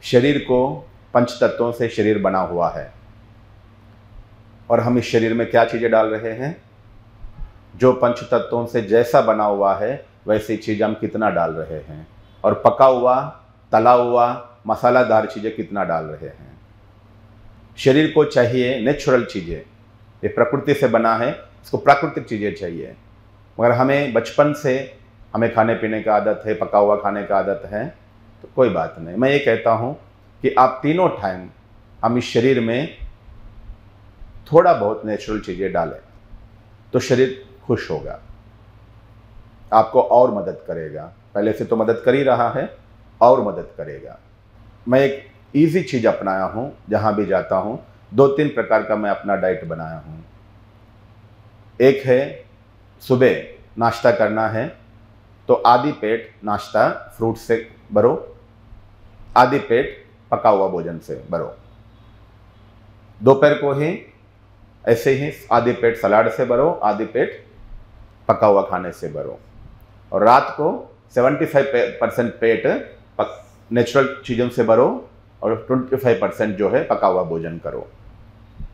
शरीर को पंच तत्वों से शरीर बना हुआ है और हम इस शरीर में क्या चीज़ें डाल रहे हैं? जो पंच तत्वों से जैसा बना हुआ है वैसी चीज़ हम कितना डाल रहे हैं, और पका हुआ, तला हुआ, मसालादार चीज़ें कितना डाल रहे हैं। शरीर को चाहिए नेचुरल चीज़ें, ये प्रकृति से बना है, इसको प्राकृतिक चीज़ें चाहिए। मगर हमें बचपन से हमें खाने पीने का आदत है, पका हुआ खाने का आदत है, तो कोई बात नहीं। मैं ये कहता हूँ कि आप तीनों टाइम हम इस शरीर में थोड़ा बहुत नेचुरल चीज़ें डालें तो शरीर खुश होगा, आपको और मदद करेगा। पहले से तो मदद कर ही रहा है, और मदद करेगा। मैं एक ईजी चीज़ अपनाया हूँ, जहाँ भी जाता हूँ 2-3 प्रकार का मैं अपना डाइट बनाया हूँ। एक है सुबह नाश्ता करना है तो आधी पेट नाश्ता फ्रूट से भरो, आधी पेट पका हुआ भोजन से भरो। दोपहर को ही ऐसे ही आधी पेट सलाद से भरो, आधी पेट पका हुआ खाने से भरो, और रात को 75% पेट नेचुरल चीज़ों से भरो और 25% जो है पका हुआ भोजन करो।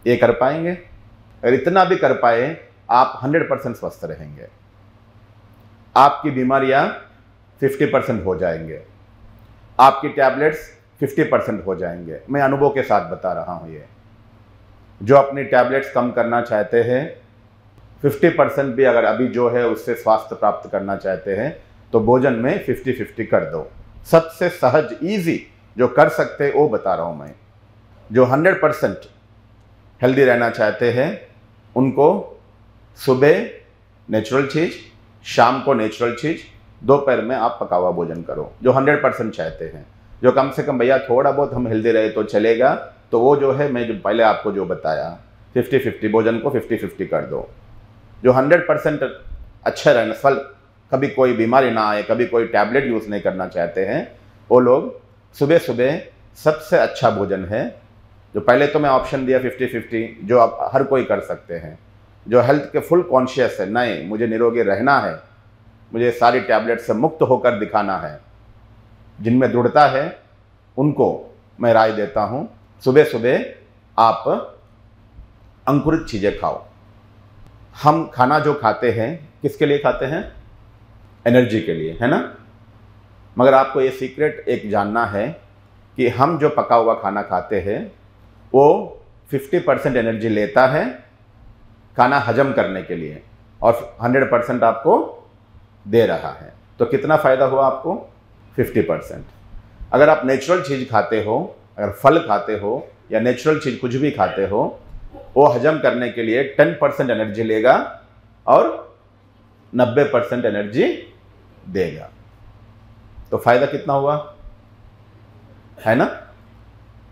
ये कर पाएंगे? अगर इतना भी कर पाए आप 100% स्वस्थ रहेंगे, आपकी बीमारियां 50% हो जाएंगे, आपकी टैबलेट्स 50% हो जाएंगे। मैं अनुभव के साथ बता रहा हूँ। ये जो अपनी टैबलेट्स कम करना चाहते हैं, 50% भी अगर अभी जो है उससे स्वास्थ्य प्राप्त करना चाहते हैं, तो भोजन में 50-50 कर दो। सबसे सहज ईजी जो कर सकते हैं वो बता रहा हूँ मैं। जो 100% हेल्दी रहना चाहते हैं उनको सुबह नेचुरल चीज़, शाम को नेचुरल चीज़, दोपहर में आप पका हुआ भोजन करो। जो 100% चाहते हैं, जो कम से कम भैया थोड़ा बहुत हम हेल्दी रहे तो चलेगा, तो वो जो है मैं जो पहले आपको जो बताया 50-50 भोजन को 50-50 कर दो। जो 100% अच्छा रहना, फल कभी कोई बीमारी ना आए, कभी कोई टैबलेट यूज़ नहीं करना चाहते हैं, वो लोग सुबह सुबह सबसे अच्छा भोजन है। जो पहले तो मैं ऑप्शन दिया 50-50, जो आप हर कोई कर सकते हैं। जो हेल्थ के फुल कॉन्शियस है, नहीं मुझे निरोगी रहना है, मुझे सारी टैबलेट से मुक्त होकर दिखाना है, जिनमें दृढ़ता है, उनको मैं राय देता हूँ सुबह सुबह आप अंकुरित चीज़ें खाओ। हम खाना जो खाते हैं किसके लिए खाते हैं? एनर्जी के लिए, है ना? मगर आपको ये सीक्रेट एक जानना है कि हम जो पका हुआ खाना खाते हैं वो 50% एनर्जी लेता है खाना हजम करने के लिए, और 100% आपको दे रहा है। तो कितना फ़ायदा हुआ आपको? 50%। अगर आप नेचुरल चीज़ खाते हो, अगर फल खाते हो या नेचुरल चीज़ कुछ भी खाते हो, वो हजम करने के लिए 10% एनर्जी लेगा और 90% एनर्जी देगा। तो फ़ायदा कितना हुआ, है ना?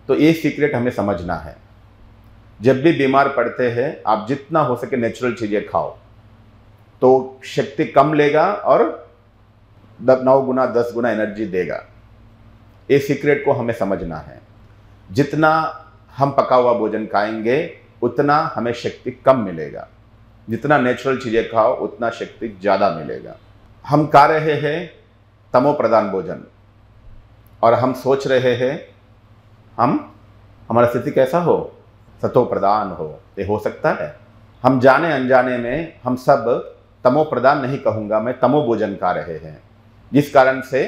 तो ये सीक्रेट हमें समझना है। जब भी बीमार पड़ते हैं आप जितना हो सके नेचुरल चीज़ें खाओ, तो शक्ति कम लेगा और 9 गुना 10 गुना एनर्जी देगा। ये सीक्रेट को हमें समझना है। जितना हम पका हुआ भोजन खाएंगे उतना हमें शक्ति कम मिलेगा, जितना नेचुरल चीज़ें खाओ उतना शक्ति ज़्यादा मिलेगा। हम खा रहे हैं तमो प्रधान भोजन और हम सोच रहे हैं हमारा स्थिति कैसा हो, सतो प्रधान हो। ये हो सकता है? हम जाने अनजाने में हम सब तमो प्रधान नहीं कहूँगा मैं, तमो भोजन खा रहे हैं, जिस कारण से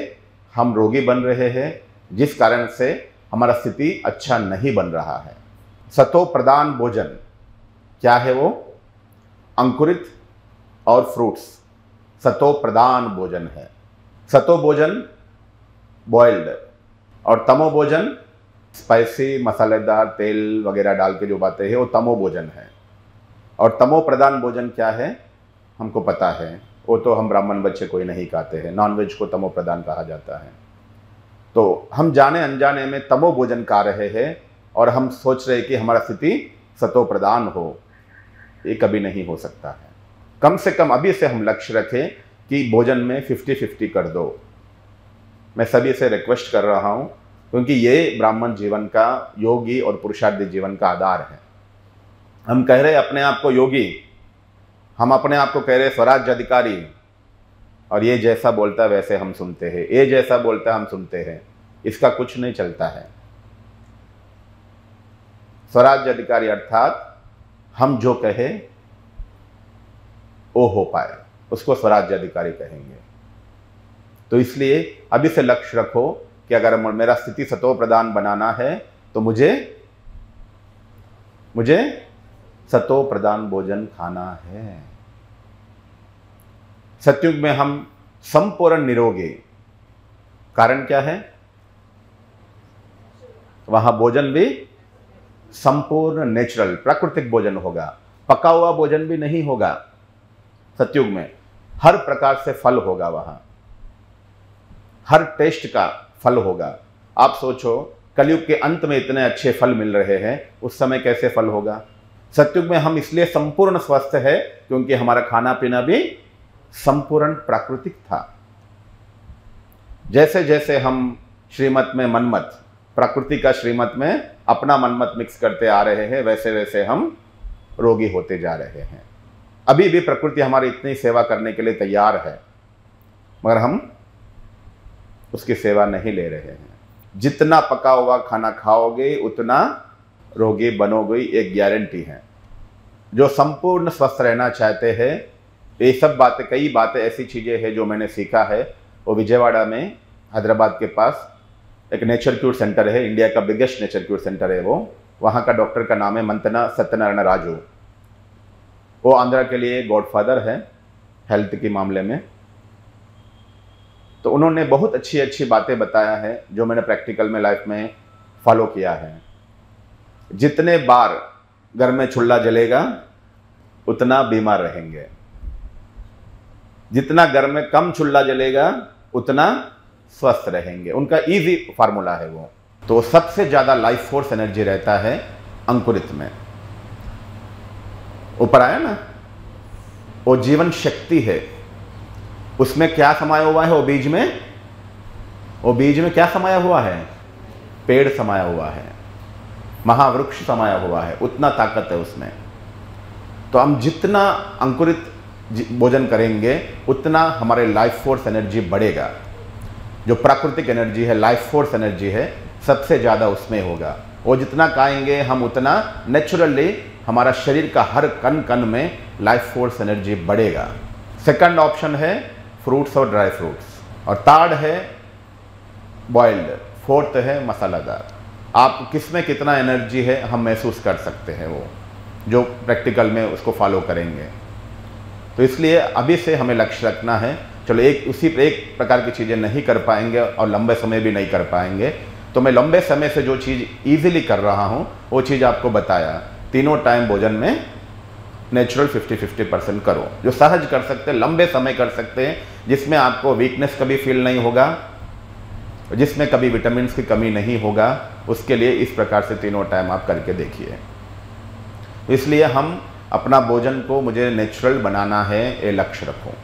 हम रोगी बन रहे हैं, जिस कारण से हमारा स्थिति अच्छा नहीं बन रहा है। सतो प्रधान भोजन क्या है? वो अंकुरित और फ्रूट्स सतो प्रधान भोजन है। सतो भोजन बॉइल्ड और तमो भोजन स्पाइसी मसालेदार तेल वगैरह डाल के जो बातें हैं वो तमो भोजन है। और तमो प्रधान भोजन क्या है हमको पता है, वो तो हम ब्राह्मण बच्चे कोई नहीं खाते हैं, नॉनवेज को तमो प्रधान कहा जाता है। तो हम जाने अनजाने में तमो भोजन खा रहे हैं और हम सोच रहे कि हमारा स्थिति सतो प्रधान हो। ये कभी नहीं हो सकता है। कम से कम अभी से हम लक्ष्य रखें कि भोजन में 50-50 कर दो। मैं सभी से रिक्वेस्ट कर रहा हूँ, क्योंकि ये ब्राह्मण जीवन का, योगी और पुरुषार्थी जीवन का आधार है। हम कह रहे अपने आप को योगी, हम अपने आप को कह रहे स्वराज्य अधिकारी, और ये जैसा बोलता है वैसे हम सुनते हैं, ये जैसा बोलता है हम सुनते हैं। इसका कुछ नहीं चलता है। स्वराज्य अधिकारी अर्थात हम जो कहे वो हो पाए, उसको स्वराज्य अधिकारी कहेंगे। तो इसलिए अभी से लक्ष्य रखो कि अगर मेरा स्थिति सतो प्रधान बनाना है तो मुझे सतो प्रधान भोजन खाना है। सतयुग में हम संपूर्ण निरोगी, कारण क्या है? वहां भोजन भी संपूर्ण नेचुरल प्राकृतिक भोजन होगा, पका हुआ भोजन भी नहीं होगा। सतयुग में हर प्रकार से फल होगा, वहां हर टेस्ट का फल होगा। आप सोचो कलयुग के अंत में इतने अच्छे फल मिल रहे हैं, उस समय कैसे फल होगा? सतयुग में हम इसलिए संपूर्ण स्वस्थ है क्योंकि हमारा खाना पीना भी संपूर्ण प्राकृतिक था। जैसे जैसे हम श्रीमत में मनमत, प्रकृति का श्रीमत में अपना मनमत मिक्स करते आ रहे हैं, वैसे वैसे हम रोगी होते जा रहे हैं। अभी भी प्रकृति हमारी इतनी सेवा करने के लिए तैयार है, मगर हम उसकी सेवा नहीं ले रहे हैं। जितना पका हुआ खाना खाओगे उतना रोगी बनोगे, एक गारंटी है। जो संपूर्ण स्वस्थ रहना चाहते हैं, ये सब बातें, कई बातें ऐसी चीज़ें हैं जो मैंने सीखा है। वो विजयवाड़ा में, हैदराबाद के पास एक नेचर क्यूर सेंटर है, इंडिया का बिगेस्ट नेचर क्यूर सेंटर है वो। वहाँ का डॉक्टर का नाम है मंतना सत्यनारायण राजू। वो आंध्रा के लिए गॉडफादर है हेल्थ के मामले में। तो उन्होंने बहुत अच्छी अच्छी बातें बताया है जो मैंने प्रैक्टिकल में लाइफ में फॉलो किया है। जितने बार घर में चूल्हा जलेगा उतना बीमार रहेंगे, जितना घर में कम चूल्हा जलेगा उतना स्वस्थ रहेंगे। उनका इजी फार्मूला है वो। तो सबसे ज़्यादा लाइफ फोर्स एनर्जी रहता है अंकुरित में। ऊपर आया ना, वो जीवन शक्ति है। उसमें क्या समाया हुआ है? वो बीज में क्या समाया हुआ है? पेड़ समाया हुआ है, महावृक्ष समाया हुआ है, उतना ताकत है उसमें। तो हम जितना अंकुरित भोजन करेंगे उतना हमारे लाइफ फोर्स एनर्जी बढ़ेगा। जो प्राकृतिक एनर्जी है, लाइफ फोर्स एनर्जी है, सबसे ज़्यादा उसमें होगा। वो जितना खाएंगे हम उतना नेचुरली हमारा शरीर का हर कण कण में लाइफ फोर्स एनर्जी बढ़ेगा। सेकंड ऑप्शन है फ्रूट्स और ड्राई फ्रूट्स, और थर्ड है बॉइल्ड, फोर्थ है मसालादार। आप किस में कितना एनर्जी है हम महसूस कर सकते हैं, वो जो प्रैक्टिकल में उसको फॉलो करेंगे। तो इसलिए अभी से हमें लक्ष्य रखना है। चलो एक प्रकार की चीज़ें नहीं कर पाएंगे और लंबे समय भी नहीं कर पाएंगे, तो मैं लंबे समय से जो चीज़ ईजिली कर रहा हूँ वो चीज़ आपको बताया। तीनों टाइम भोजन में नेचुरल 50-50% करो, जो सहज कर सकते हैं, लंबे समय कर सकते हैं, जिसमें आपको वीकनेस कभी फील नहीं होगा, जिसमें कभी विटामिन की कमी नहीं होगा। उसके लिए इस प्रकार से तीनों टाइम आप करके देखिए। इसलिए हम अपना भोजन को मुझे नेचुरल बनाना है, ये लक्ष्य रखो।